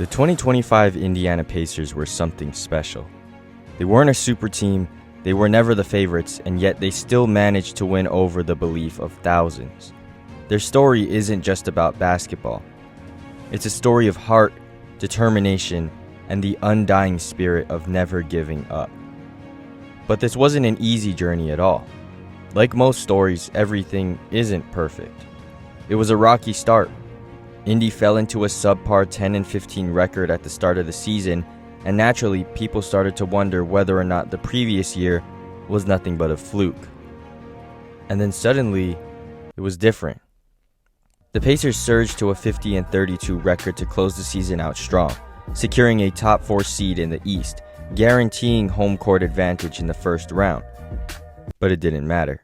The 2025 Indiana Pacers were something special. They weren't a super team, they were never the favorites, and yet they still managed to win over the belief of thousands. Their story isn't just about basketball. It's a story of heart, determination, and the undying spirit of never giving up. But this wasn't an easy journey at all. Like most stories, everything isn't perfect. It was a rocky start. Indy fell into a subpar 10-15 record at the start of the season, and naturally, people started to wonder whether or not the previous year was nothing but a fluke. And then suddenly, it was different. The Pacers surged to a 50-32 record to close the season out strong, securing a top 4 seed in the East, guaranteeing home court advantage in the first round. But it didn't matter.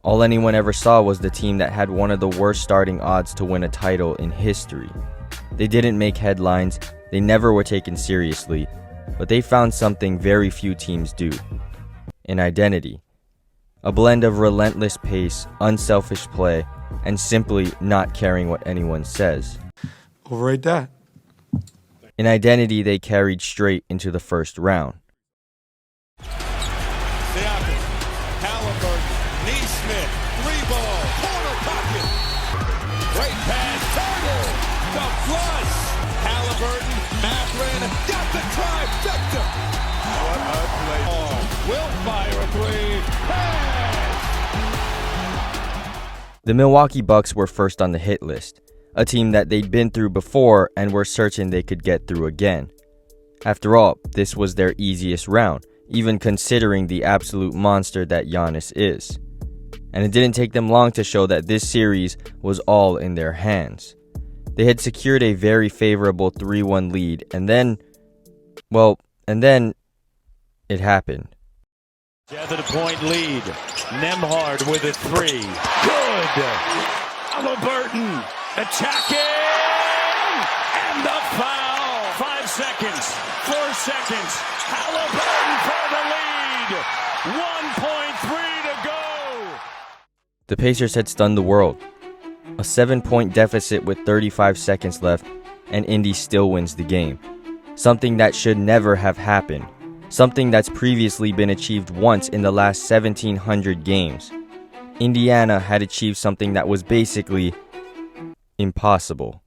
All anyone ever saw was the team that had one of the worst starting odds to win a title in history. They didn't make headlines, they never were taken seriously, but they found something very few teams do: an identity. A blend of relentless pace, unselfish play, and simply not caring what anyone says. Overrate that. An identity they carried straight into the first round. Siakam, Halliburton, Neesmith, 3-ball, corner pocket. Great pass, Turtle, the flush. Halliburton, Mathurin, got the trifecta. What a play. Will fire a three. Pass. The Milwaukee Bucks were first on the hit list, a team that they'd been through before and were certain they could get through again. After all, this was their easiest round, even considering the absolute monster that Giannis is. And it didn't take them long to show that this series was all in their hands. They had secured a very favorable 3-1 lead, and then it happened. Seven-point lead. Nembhard with a three. Good. Halliburton attacking, and the foul. 5 seconds. 4 seconds. Halliburton for the lead. 1.3 to go. The Pacers had stunned the world. A 7-point deficit with 35 seconds left, and Indy still wins the game. Something that should never have happened. Something that's previously been achieved once in the last 1,700 games. Indiana had achieved something that was basically impossible.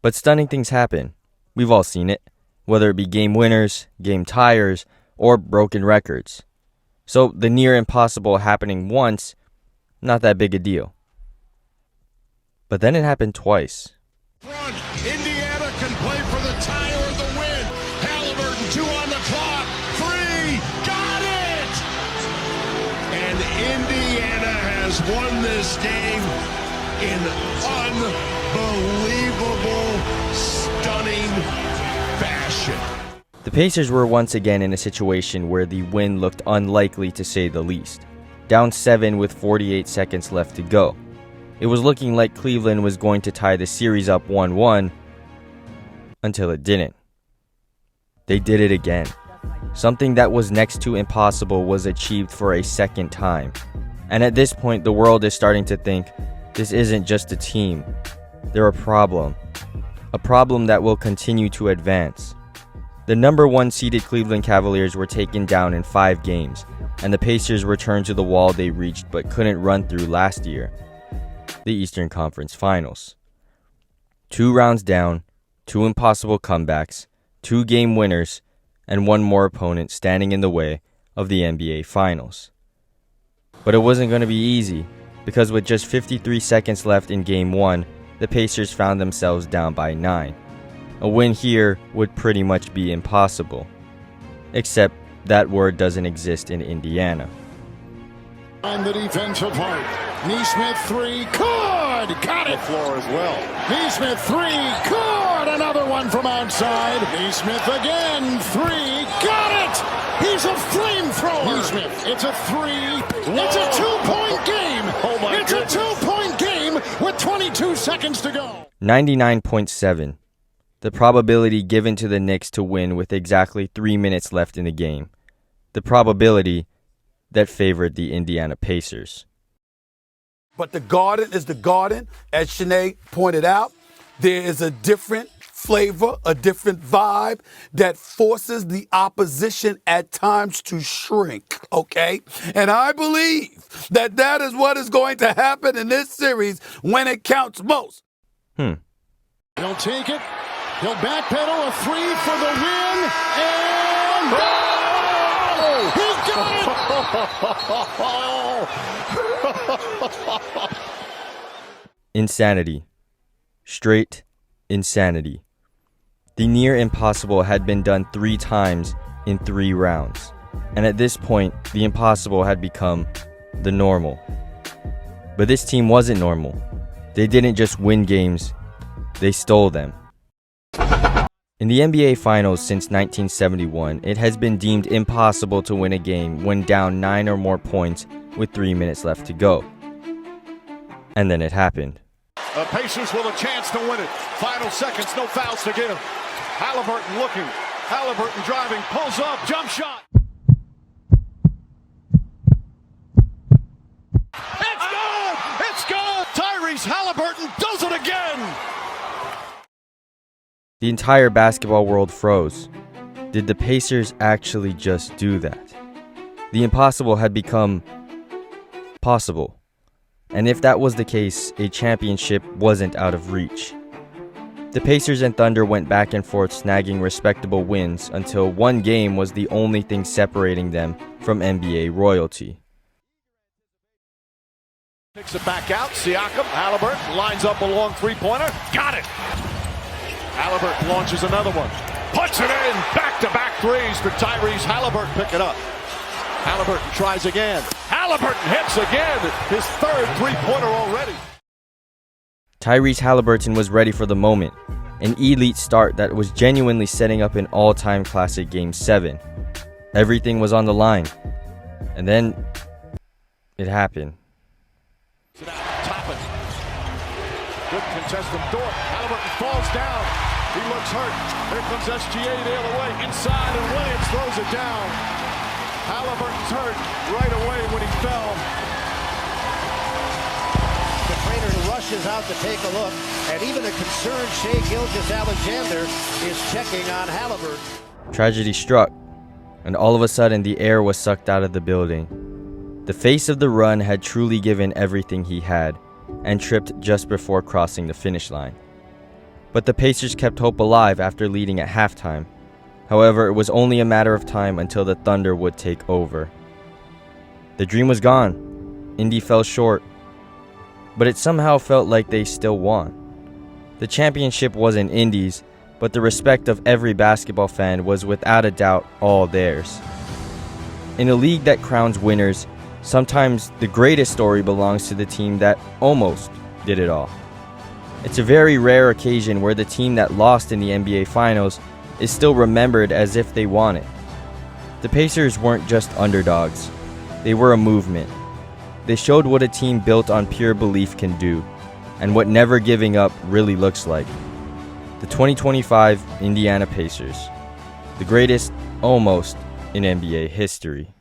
But stunning things happen. We've all seen it, whether it be game winners, game tiers, or broken records. So the near impossible happening once, not that big a deal. But then it happened twice. Front. Indiana can play for the tie or the win. Halliburton, 2 on the clock. 3, got it! And Indiana has won this game in unbelievable, stunning fashion. The Pacers were once again in a situation where the win looked unlikely to say the least. Down 7 with 48 seconds left to go. It was looking like Cleveland was going to tie the series up 1-1 until it didn't. They did it again. Something that was next to impossible was achieved for a second time. And at this point, the world is starting to think, this isn't just a team. They're a problem. A problem that will continue to advance. The number 1 seeded Cleveland Cavaliers were taken down in 5 games, and the Pacers returned to the wall they reached but couldn't run through last year. The Eastern Conference Finals. 2 rounds down, 2 impossible comebacks, 2 game winners, and 1 more opponent standing in the way of the NBA Finals. But it wasn't going to be easy, because with just 53 seconds left in Game 1, the Pacers found themselves down by 9. A win here would pretty much be impossible. Except that word doesn't exist in Indiana. On the defensive part. Neesmith 3, good! Got it! Floor as well. Neesmith 3, good! Another one from outside. Neesmith again, 3, got it! He's a flamethrower! Neesmith, it's a 3. It's a 2-point game! Oh my It's goodness. A 2-point game with 22 seconds to go. 99.7. The probability given to the Knicks to win with exactly 3 minutes left in the game. The probability that favored the Indiana Pacers. But the Garden is the Garden, as Shanae pointed out. There is a different flavor, a different vibe that forces the opposition at times to shrink, okay? And I believe that that is what is going to happen in this series when it counts most. He'll take it. He'll backpedal a three for the win. And oh! He's got it! Insanity. Straight insanity. The near impossible had been done 3 times in 3 rounds. And at this point, the impossible had become the normal. But this team wasn't normal. They didn't just win games, they stole them. In the NBA Finals since 1971, it has been deemed impossible to win a game when down 9 or more points with 3 minutes left to go. And then it happened. The Pacers with a chance to win it. Final seconds, no fouls to give. Halliburton looking. Halliburton driving, pulls up, jump shot. It's good! It's good! Tyrese Halliburton does it again! The entire basketball world froze. Did the Pacers actually just do that? The impossible had become possible. And if that was the case, a championship wasn't out of reach. The Pacers and Thunder went back and forth snagging respectable wins until one game was the only thing separating them from NBA royalty. Picks it back out, Siakam, Halliburton lines up a long three-pointer, got it! Halliburton launches another one, puts it in, back-to-back threes for Tyrese Halliburton, pick it up. Halliburton tries again, Halliburton hits again, his 3rd three-pointer already. Tyrese Halliburton was ready for the moment, an elite start that was genuinely setting up an all-time classic Game 7. Everything was on the line, and then it happened. Toppin. Good contest from Dort. Halliburton falls down. He looks hurt. Here comes SGA the other way. Inside, and Williams throws it down. Halliburton's hurt right away when he fell. The trainer rushes out to take a look, and even a concerned Shai Gilgeous-Alexander is checking on Halliburton. Tragedy struck, and all of a sudden the air was sucked out of the building. The face of the run had truly given everything he had, and tripped just before crossing the finish line. But the Pacers kept hope alive after leading at halftime. However, it was only a matter of time until the Thunder would take over. The dream was gone. Indy fell short. But it somehow felt like they still won. The championship wasn't Indy's, but the respect of every basketball fan was without a doubt all theirs. In a league that crowns winners, sometimes the greatest story belongs to the team that almost did it all. It's a very rare occasion where the team that lost in the NBA Finals is still remembered as if they won it. The Pacers weren't just underdogs. They were a movement. They showed what a team built on pure belief can do, and what never giving up really looks like. The 2025 Indiana Pacers, the greatest almost in NBA history.